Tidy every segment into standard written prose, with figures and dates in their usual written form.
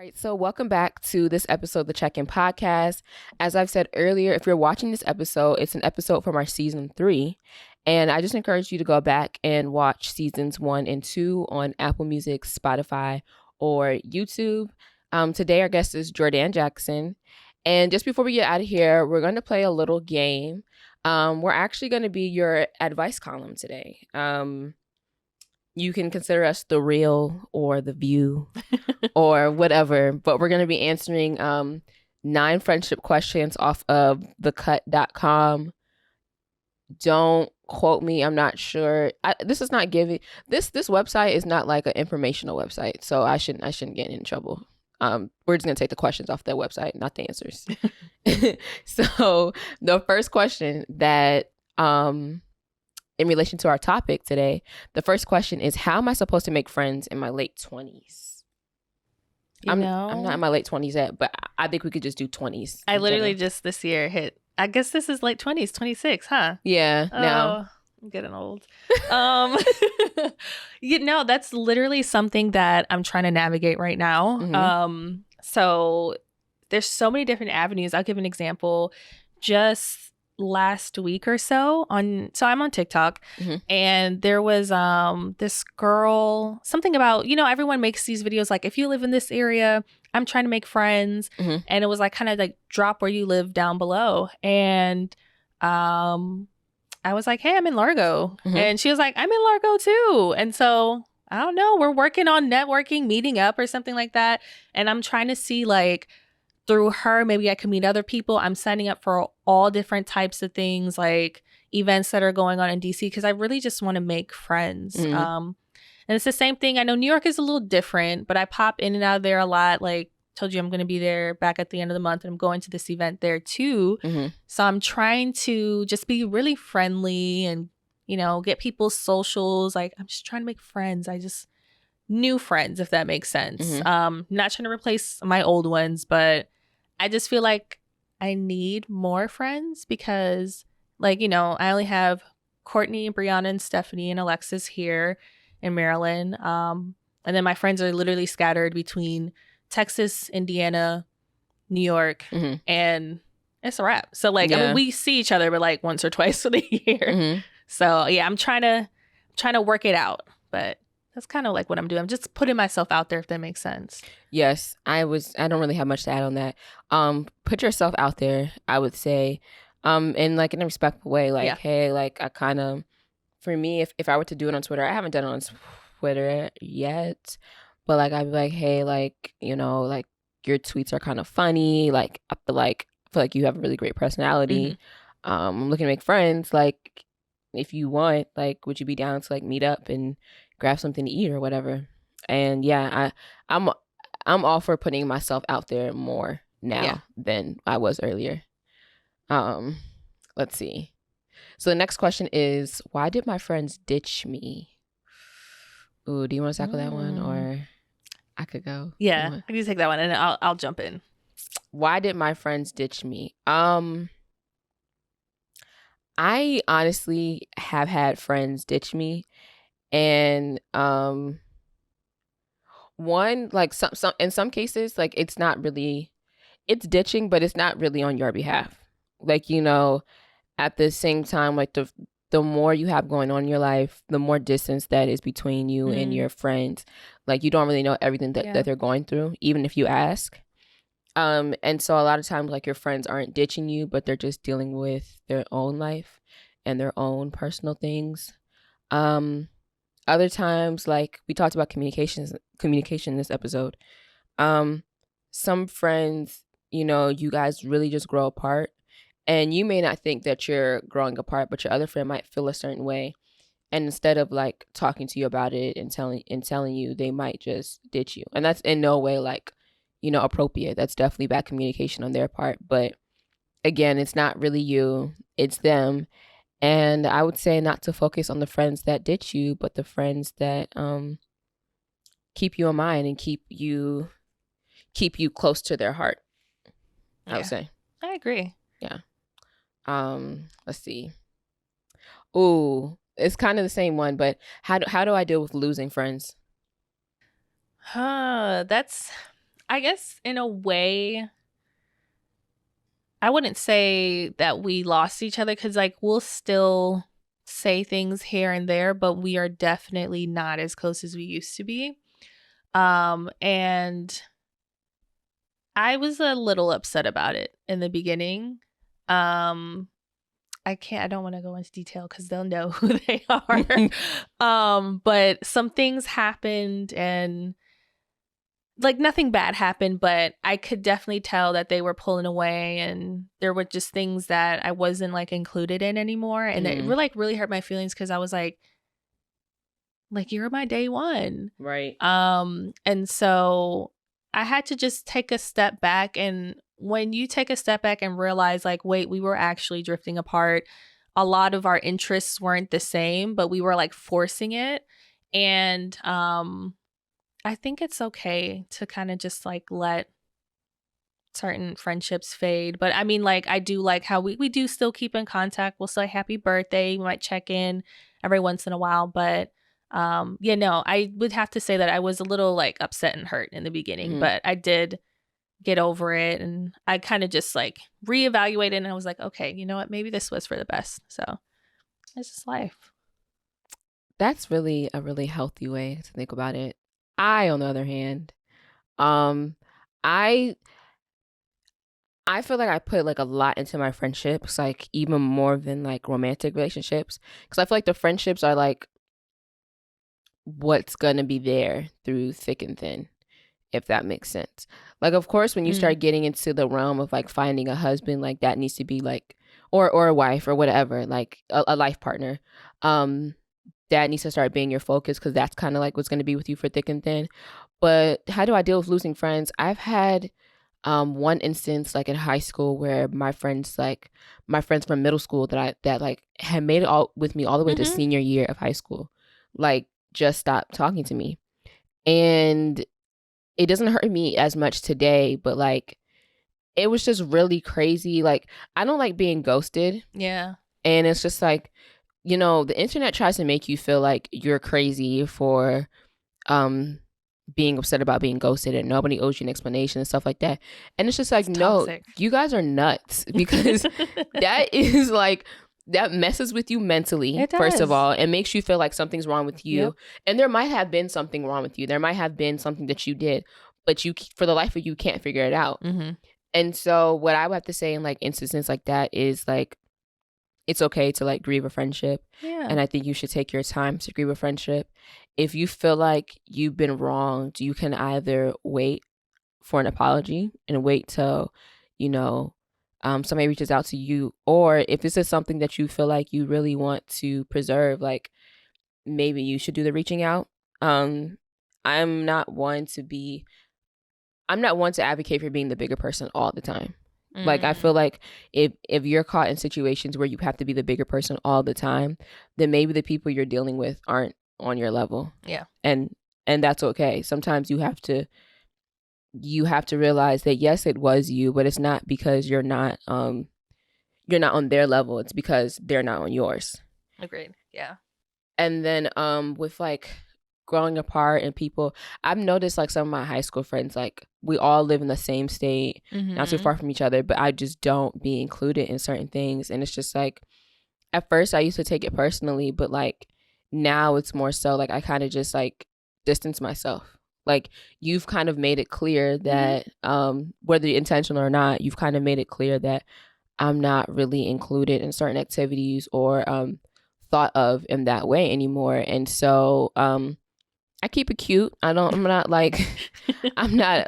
right, so welcome back to this episode of the Check-In Podcast. As I've said earlier, if you're watching this episode, it's an episode from our season 3. And I just encourage you to go back and watch seasons 1 and 2 on Apple Music, Spotify, or YouTube. Today, our guest is Jordan Jackson. And just before we get out of here, we're going to play a little game. We're actually going to be your advice column today. You can consider us The Real or The View or whatever, but we're going to be answering 9 friendship questions off of thecut.com. Don't quote me. I'm not sure. This is not giving. This website is not like an informational website, so I shouldn't get in trouble. We're just going to take the questions off that website, not the answers. So the first question that in relation to our topic today, the first question is, how am I supposed to make friends in my late 20s? I'm not in my late 20s yet, but I think we could just do 20s. I literally just this year hit, I guess this is late 20s, 26, huh? Yeah, now. I'm getting old. That's literally something that I'm trying to navigate right now. Mm-hmm. So there's so many different avenues. I'll give an example. Just last week or so I'm on TikTok, Mm-hmm. and there was this girl, something about, everyone makes these videos like, if you live in this area, I'm trying to make friends. Mm-hmm. And it was like kind of like drop where you live down below. And I was like, hey, I'm in Largo. Mm-hmm. And she was like, I'm in Largo too. And so I don't know, we're working on networking, meeting up or something like that. And I'm trying to see, like, through her, maybe I could meet other people. I'm signing up for all different types of things, like events that are going on in DC, because I really just want to make friends. Mm-hmm. And it's the same thing. I know New York is a little different, but I pop in and out of there a lot. Like, told you, I'm going to be there back at the end of the month, and I'm going to this event there too. Mm-hmm. So I'm trying to just be really friendly and, get people's socials. Like, I'm just trying to make friends. New friends, if that makes sense. Mm-hmm. Not trying to replace my old ones, but I just feel like I need more friends because, like, I only have Courtney, Brianna, and Stephanie and Alexis here in Maryland. And then my friends are literally scattered between Texas, Indiana, New York, Mm-hmm. and it's a wrap. So, like, Yeah. I mean, we see each other, but like once or twice a year. Mm-hmm. So yeah, I'm trying to work it out, but that's kind of like what I'm doing. I'm just putting myself out there, if that makes sense. Yes, I don't really have much to add on that. Put yourself out there, I would say, in like in a respectful way. Like, Yeah. hey, like I kind of, for me, if I were to do it on Twitter, I haven't done it on Twitter yet, but like I'd be like, hey, like, like your tweets are kind of funny. Like I feel like you have a really great personality. Mm-hmm. I'm looking to make friends. Like, if you want, like, would you be down to like meet up and grab something to eat or whatever? And yeah, I'm all for putting myself out there more now than I was earlier. Let's see. So the next question is, why did my friends ditch me? Ooh, do you want to tackle that one, or I could go? Yeah, I need to take that one, and I'll jump in. Why did my friends ditch me? I honestly have had friends ditch me, and one, like some in some cases, like it's ditching, but it's not really on your behalf. Like, at the same time, like the more you have going on in your life, the more distance that is between you and your friends. Like, you don't really know everything that they're going through, even if you ask. And so a lot of times, like, your friends aren't ditching you, but they're just dealing with their own life and their own personal things. Other times, like we talked about communication in this episode. Some friends, you guys really just grow apart, and you may not think that you're growing apart, but your other friend might feel a certain way, and instead of like talking to you about it and telling you, they might just ditch you. And that's in no way like, appropriate. That's definitely bad communication on their part. But again, it's not really you, it's them. And I would say not to focus on the friends that ditch you, but the friends that keep you in mind and keep you close to their heart. I would say. I agree. Yeah. Let's see. Ooh, it's kind of the same one, but how do I deal with losing friends? That's I guess in a way, I wouldn't say that we lost each other because, like, we'll still say things here and there, but we are definitely not as close as we used to be. And I was a little upset about it in the beginning. Um, I don't want to go into detail because they'll know who they are. But some things happened and like nothing bad happened, but I could definitely tell that they were pulling away and there were just things that I wasn't like included in anymore. And it really hurt my feelings because I was like, you're my day one. Right. And so I had to just take a step back. And when you take a step back and realize, like, wait, we were actually drifting apart. A lot of our interests weren't the same, but we were like forcing it. And I think it's okay to kind of just like let certain friendships fade. But I mean, like, I do like how we do still keep in contact. We'll say happy birthday. We might check in every once in a while. But yeah, no, I would have to say that I was a little like upset and hurt in the beginning, but I did get over it. And I kind of just like reevaluated and I was like, okay, you know what? Maybe this was for the best. So it's just life. That's really a really healthy way to think about it. I, on the other hand, um, I I feel like I put like a lot into my friendships, like even more than like romantic relationships, because I feel like the friendships are like what's gonna be there through thick and thin, if that makes sense. Like, of course, when you start getting into the realm of like finding a husband, like that needs to be like, or a wife or whatever, like a life partner, that needs to start being your focus because that's kind of like what's gonna be with you for thick and thin. But how do I deal with losing friends? I've had one instance like in high school where my friends from middle school that like had made it all with me all the way to senior year of high school, like just stopped talking to me. And it doesn't hurt me as much today, but like it was just really crazy. Like, I don't like being ghosted. Yeah. And it's just like, the internet tries to make you feel like you're crazy for being upset about being ghosted and nobody owes you an explanation and stuff like that. And it's just like, It's no, toxic. you guys are nuts because that is like, that messes with you mentally, It first of does. all. It makes you feel like something's wrong with you. Yep. And there might have been something wrong with you. There might have been something that you did, but you, for the life of you, can't figure it out. And so what I would have to say in like instances like that is like, it's okay to like grieve a friendship. Yeah. And I think you should take your time to grieve a friendship. If you feel like you've been wronged, you can either wait for an apology and wait till, somebody reaches out to you. Or if this is something that you feel like you really want to preserve, like maybe you should do the reaching out. I'm not one to advocate for being the bigger person all the time. Like, I feel like if you're caught in situations where you have to be the bigger person all the time, then maybe the people you're dealing with aren't on your level. Yeah. And that's okay. Sometimes you have to realize that yes, it was you, but it's not because you're not on their level. It's because they're not on yours. Agreed. Yeah. And then with like growing apart and people, I've noticed like some of my high school friends, like we all live in the same state, not too far from each other, but I just don't be included in certain things. And it's just like, at first I used to take it personally, but like now it's more so like I kind of just like distance myself. Like, you've kind of made it clear that whether intentional or not, you've kind of made it clear that I'm not really included in certain activities or thought of in that way anymore. And so I keep it cute. I'm not like I'm not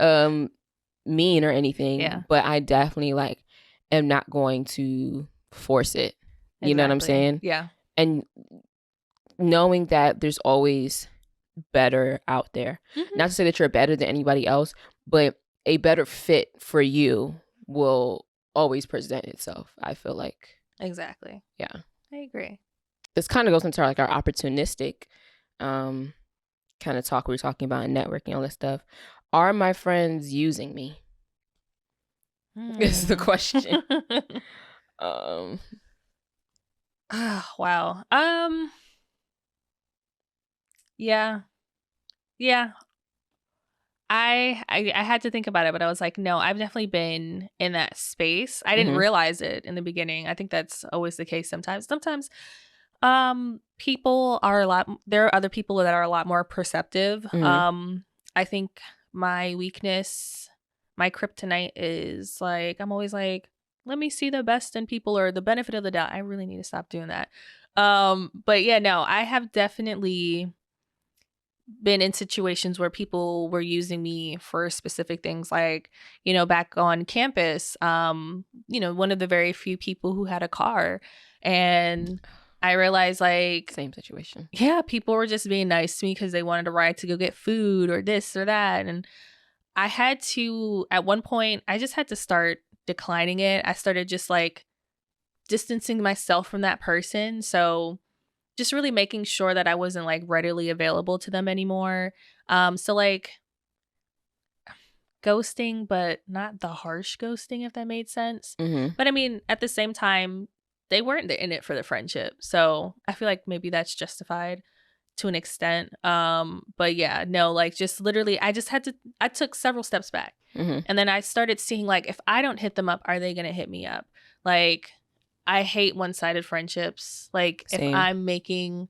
mean or anything. Yeah. But I definitely like am not going to force it. You know what I'm saying? Yeah. And knowing that there's always better out there. Not to say that you're better than anybody else, but a better fit for you will always present itself, I feel like. Exactly. Yeah. I agree. This kind of goes into like our opportunistic kind of talk we were talking about in networking, all that stuff. Are my friends using me? Is the question. Wow. Yeah. I had to think about it, but I was like, no, I've definitely been in that space. I didn't Mm-hmm. realize it in the beginning. I think that's always the case sometimes. Sometimes people are a lot there are other people that are a lot more perceptive. Mm-hmm. I think my weakness, my kryptonite is like I'm always like, let me see the best in people or the benefit of the doubt. I really need to stop doing that. But yeah, no, I have definitely been in situations where people were using me for specific things, like, back on campus, one of the very few people who had a car. And I realized, like, Same situation. yeah, people were just being nice to me because they wanted a ride to go get food or this or that. And I had to, at one point, I just had to start declining it. I started just like distancing myself from that person. So just really making sure that I wasn't like readily available to them anymore. So like ghosting, but not the harsh ghosting, if that made sense. Mm-hmm. But I mean, at the same time, they weren't in it for the friendship. So I feel like maybe that's justified to an extent. But yeah, no, like just literally I took several steps back. Mm-hmm. And then I started seeing like if I don't hit them up, are they gonna hit me up? Like I hate one-sided friendships. Like if Same. I'm making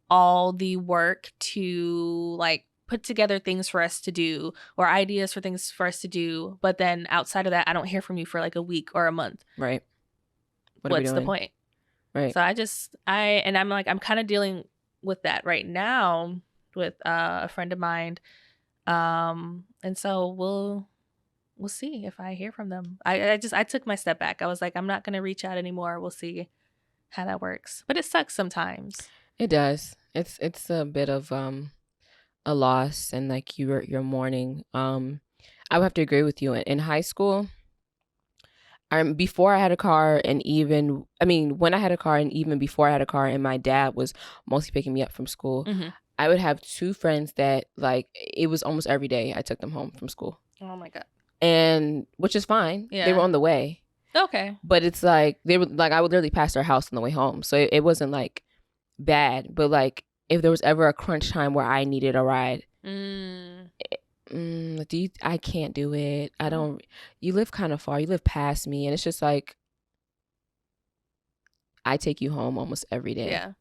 all the work to like put together things for us to do or ideas for things for us to do, but then outside of that I don't hear from you for like a week or a month. Right. What are we What's the doing? point? Right. So I'm like I'm kind of dealing with that right now with a friend of mine. And so we'll see if I hear from them. I took my step back. I was like, I'm not gonna reach out anymore. We'll see how that works. But it sucks sometimes. It does. It's a bit of a loss, and like you're mourning. I would have to agree with you. In high school, before I had a car, and even when I had a car, and even before I had a car, and my dad was mostly picking me up from school. Mm-hmm. I would have two friends that like it was almost every day I took them home from school, Oh my god. and which is fine. Yeah. They were on the way, Okay. but it's like they were like I would literally pass their house on the way home, so it wasn't like bad. But like if there was ever a crunch time where I needed a ride, I can't do it. I don't. You live kind of far. You live past me, and it's just like I take you home almost every day. Yeah.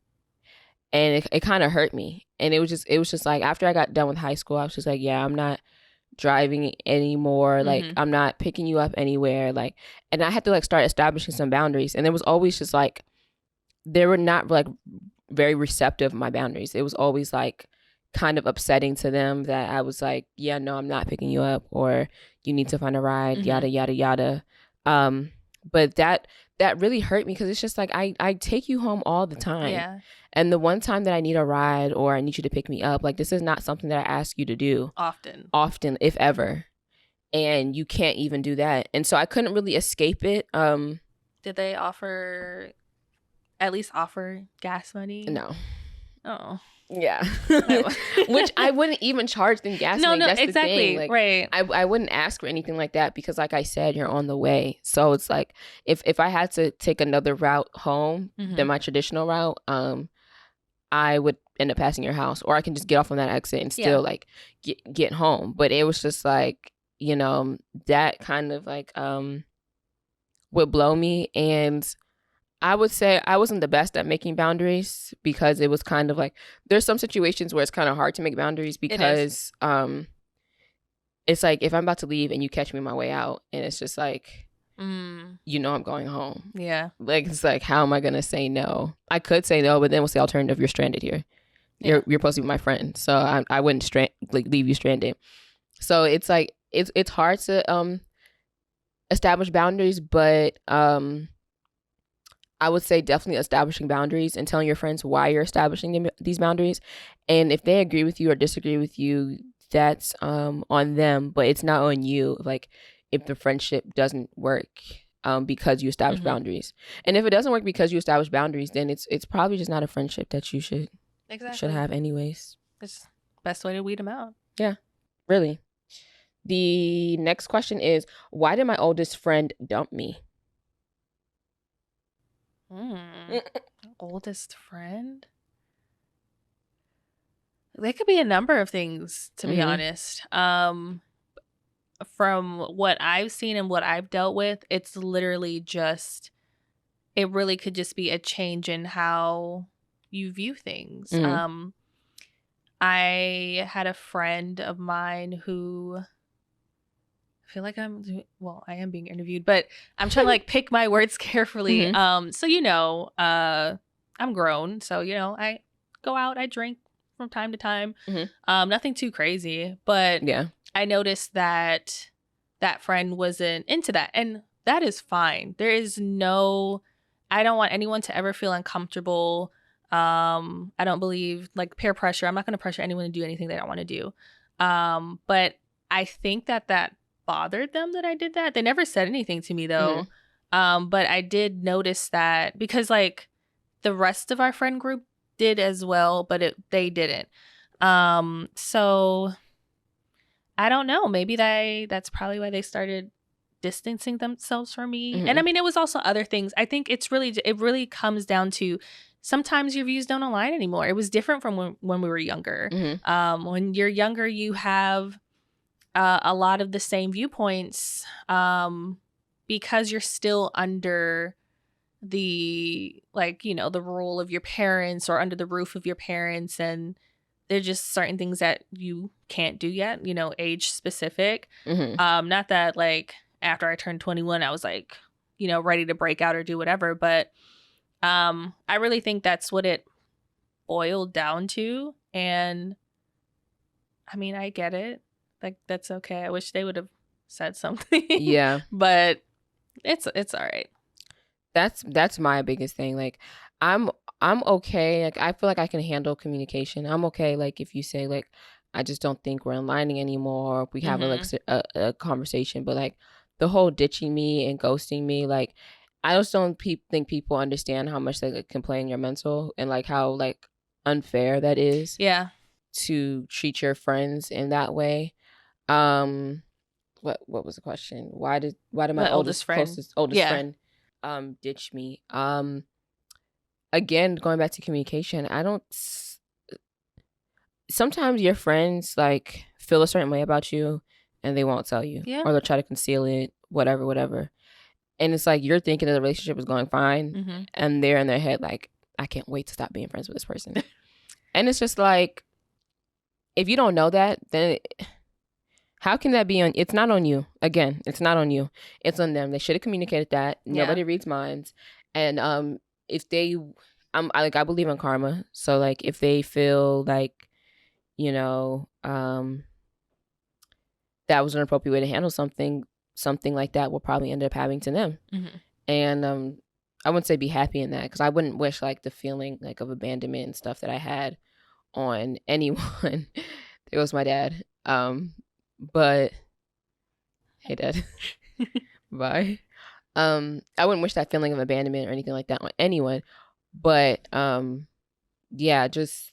And it kind of hurt me. And it was just like after I got done with high school, I was just like, yeah, I'm not driving anymore. Like I'm not picking you up anywhere. Like, and I had to like start establishing some boundaries. And it was always just like they were not like very receptive of my boundaries. It was always like kind of upsetting to them that I was like, yeah, no, I'm not picking you up, or you need to find a ride, yada yada yada. But that really hurt me because it's just like I take you home all the time. Yeah. And the one time that I need a ride or I need you to pick me up, like this is not something that I ask you to do often, if ever. And you can't even do that. And so I couldn't really escape it. Did they at least offer gas money? No. Oh. Yeah. Which I wouldn't even charge them gas money. No, that's exactly. The thing. Like, right. I wouldn't ask for anything like that because like I said, you're on the way. So it's like if I had to take another route home than my traditional route, I would end up passing your house, or I can just get off on that exit and still like get home. But it was just like, that kind of like would blow me. And I would say I wasn't the best at making boundaries because it was kind of like there's some situations where it's kind of hard to make boundaries because it's like if I'm about to leave and you catch me on my way out and it's just like I'm going home. Yeah. Like it's like how am I gonna say no? I could say no, but then what's the alternative? You're stranded here. You're supposed to be my friend, so I wouldn't leave you stranded. So it's like it's hard to establish boundaries, but I would say definitely establishing boundaries and telling your friends why you're establishing these boundaries. And if they agree with you or disagree with you, that's on them, but it's not on you. Like if the friendship doesn't work because you establish boundaries. And if it doesn't work because you establish boundaries, then it's probably just not a friendship that you should have anyways. It's the best way to weed them out. Yeah, really. The next question is, why did my oldest friend dump me? Oldest friend? There could be a number of things, to be Mm-hmm. honest. From what I've seen and what I've dealt with, it's literally just, it really could just be a change in how you view things. Mm-hmm. I had a friend of mine who, I feel like I am being interviewed, but I'm trying to like pick my words carefully. Mm-hmm. So I'm grown, so I go out, I drink from time to time. Mm-hmm. Nothing too crazy, but Yeah. I noticed that that friend wasn't into that, and that is fine. There is no, I don't want anyone to ever feel uncomfortable. I don't believe like peer pressure. I'm not going to pressure anyone to do anything they don't want to do. But I think that bothered them that I did that. They never said anything to me though. But I did notice that because like the rest of our friend group did as well, but they didn't. So I don't know. Maybe that's probably why they started distancing themselves from me. And I Mm-hmm. mean, it was also other things. I think it really comes down to sometimes your views don't align anymore. It was different from when we were younger. Mm-hmm. When you're younger, you have a lot of the same viewpoints because you're still under the the rule of your parents or under the roof of your parents, and there's just certain things that you can't do yet, age specific. Mm-hmm. Not that like after I turned 21 I was like ready to break out or do whatever, but I really think that's what it boiled down to. And I mean, I get it, like that's okay. I wish they would have said something. Yeah. But it's all right. That's my biggest thing. Like, I'm I'm okay. Like, I feel like I can handle communication. I'm okay. Like, if you say like, I just don't think we're aligning anymore. Or we have a like Mm-hmm. a conversation, but like the whole ditching me and ghosting me, like I just don't think people understand how much they like, can play in your mental and like how like unfair that is Yeah. to treat your friends in that way. Um, what was the question? Why did my My oldest friend. oldest Yeah. friend ditch me? Again, going back to communication, sometimes your friends like feel a certain way about you and they won't tell you Yeah. or they'll try to conceal it, whatever. And it's like you're thinking that the relationship is going fine Mm-hmm. and they're in their head like, I can't wait to stop being friends with this person. And it's just like, if you don't know that, then how can that be on? It's not on you. Again, it's not on you. It's on them. They should have communicated that. Yeah. Nobody reads minds. And if they, I believe in karma. So like, if they feel like, you know, that was an appropriate way to handle something, something like that will probably end up happening to them. Mm-hmm. And I wouldn't say be happy in that because I wouldn't wish like the feeling like of abandonment and stuff that I had on anyone. There was my dad. But hey, Dad, bye. I wouldn't wish that feeling of abandonment or anything like that on anyone. But yeah, just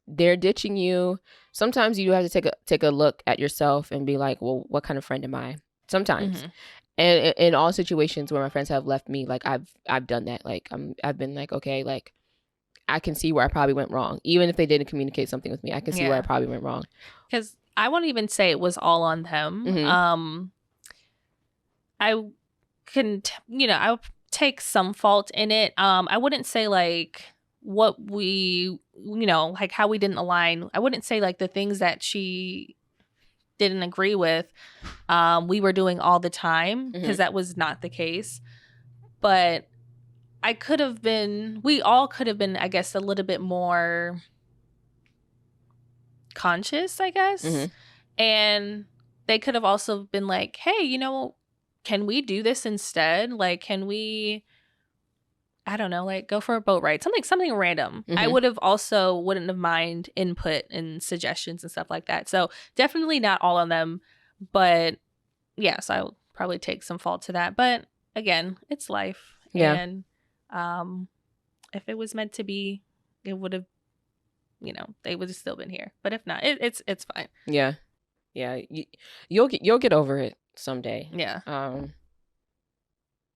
they're ditching you. Sometimes you have to take a look at yourself and be like, well, what kind of friend am I? Sometimes, Mm-hmm. and in all situations where my friends have left me, like I've done that. Like I've been like, okay, like I can see where I probably went wrong, even if they didn't communicate something with me. I can see where I Yeah. probably went wrong. Because I won't even say it was all on them. Mm-hmm. I I'll take some fault in it. I wouldn't say like what we, like how we didn't align. I wouldn't say like the things that she didn't agree with, we were doing all the time, because that was not the case. But we all could have been, I guess, a little bit more conscious, I guess. Mm-hmm. And they could have also been like, hey, can we do this instead? Like, can we, I don't know, like go for a boat ride? Something random. I Mm-hmm. wouldn't have mind input and suggestions and stuff like that. So definitely not all of them. But yes, I will probably take some fault to that. But again, it's life. Yeah. And if it was meant to be, it would have, they would have still been here. But if not, it's fine. Yeah. Yeah. You'll get over it someday. Yeah.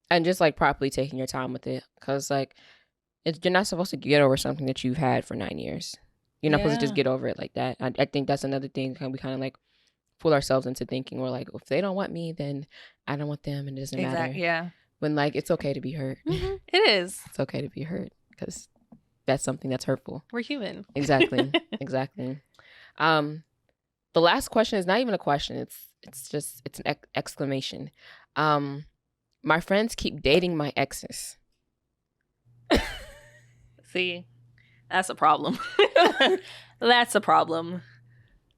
And just like properly taking your time with it, because like you're not supposed to get over something that you've had for 9 years. You're not supposed to just Yeah. get over it like that. I think that's another thing we kind of like fool ourselves into thinking we're like, if they don't want me, then I don't want them, and it doesn't matter. Exactly. Yeah. When like it's okay to be hurt. It is. It's okay to be hurt because that's something that's hurtful. We're human. Exactly. Exactly. The last question is not even a question. It's an exclamation. My friends keep dating my exes. See, that's a problem. That's a problem.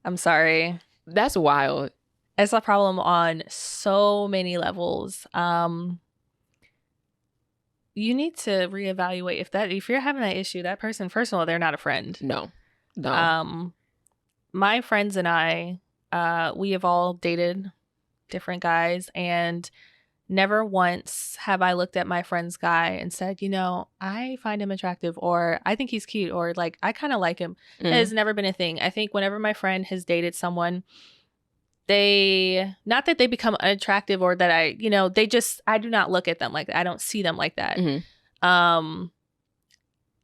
I'm sorry. That's wild. It's a problem on so many levels. You need to reevaluate if you're having that issue, that person, first of all, they're not a friend. No. My friends and I, we have all dated different guys, and never once have I looked at my friend's guy and said, I find him attractive, or I think he's cute, or like I kind of like him. It has never been a thing. I think whenever my friend has dated someone, not that they become unattractive or that I do not look at them like that. I don't see them like that.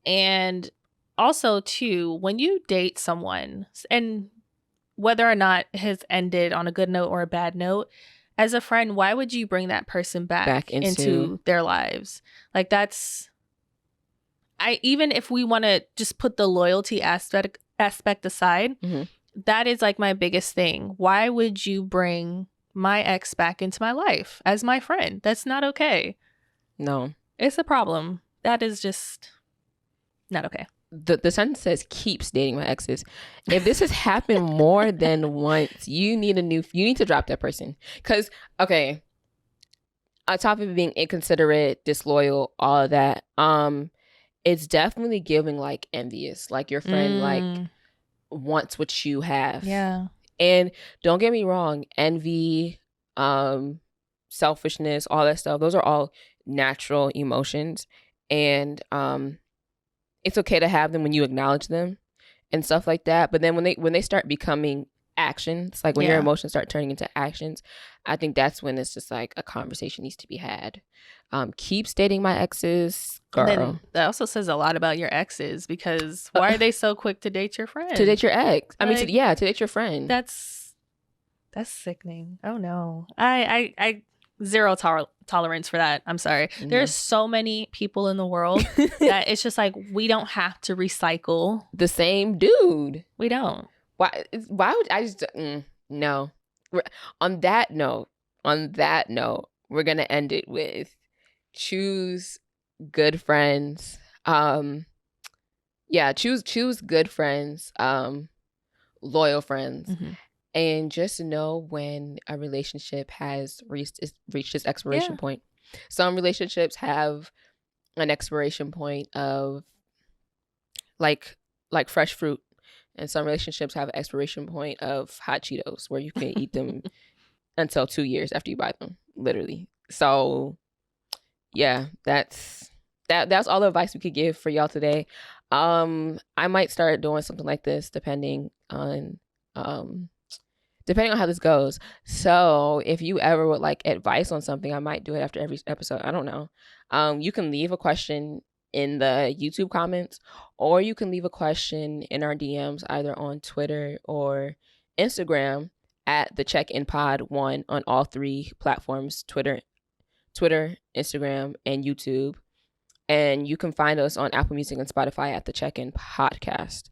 And also too, when you date someone, and whether or not it has ended on a good note or a bad note, as a friend, why would you bring that person back into their lives? Like even if we want to just put the loyalty aspect aside, that is like my biggest thing. Why would you bring my ex back into my life as my friend? That's not okay. No. It's a problem. That is just not okay. The sentence says keeps dating my exes. If this has happened more than once, you need to drop that person. Because, okay, on top of being inconsiderate, disloyal, all of that, it's definitely giving like envious. Like your friend like wants what you have. Yeah. And don't get me wrong, envy, selfishness, all that stuff, those are all natural emotions. And it's okay to have them when you acknowledge them and stuff like that. But then when they start becoming actions, like when your emotions start turning into actions, I think that's when it's just like a conversation needs to be had. Keep stating my exes, girl. And then that also says a lot about your exes, because why are they so quick to date your friend? To date your ex. I mean, to date your friend. That's sickening. Oh no. I zero tolerance for that. I'm sorry. Mm-hmm. There's so many people in the world that it's just like, we don't have to recycle the same dude. We don't. Why would I just no. On that note, we're gonna end it with choose good friends. Choose good friends, loyal friends. And just know when a relationship has reached its expiration point. Some relationships have an expiration point of like fresh fruit, and some relationships have an expiration point of hot Cheetos, where you can eat them until 2 years after you buy them, literally. So yeah, that's all the advice we could give for y'all today. I might start doing something like this depending on how this goes. So if you ever would like advice on something, I might do it after every episode. I don't know. You can leave a question in the YouTube comments, or you can leave a question in our DMs, either on Twitter or Instagram at the Check-In Pod 1 on all 3 platforms: Twitter, Instagram, and YouTube. And you can find us on Apple Music and Spotify at the Check-In Podcast.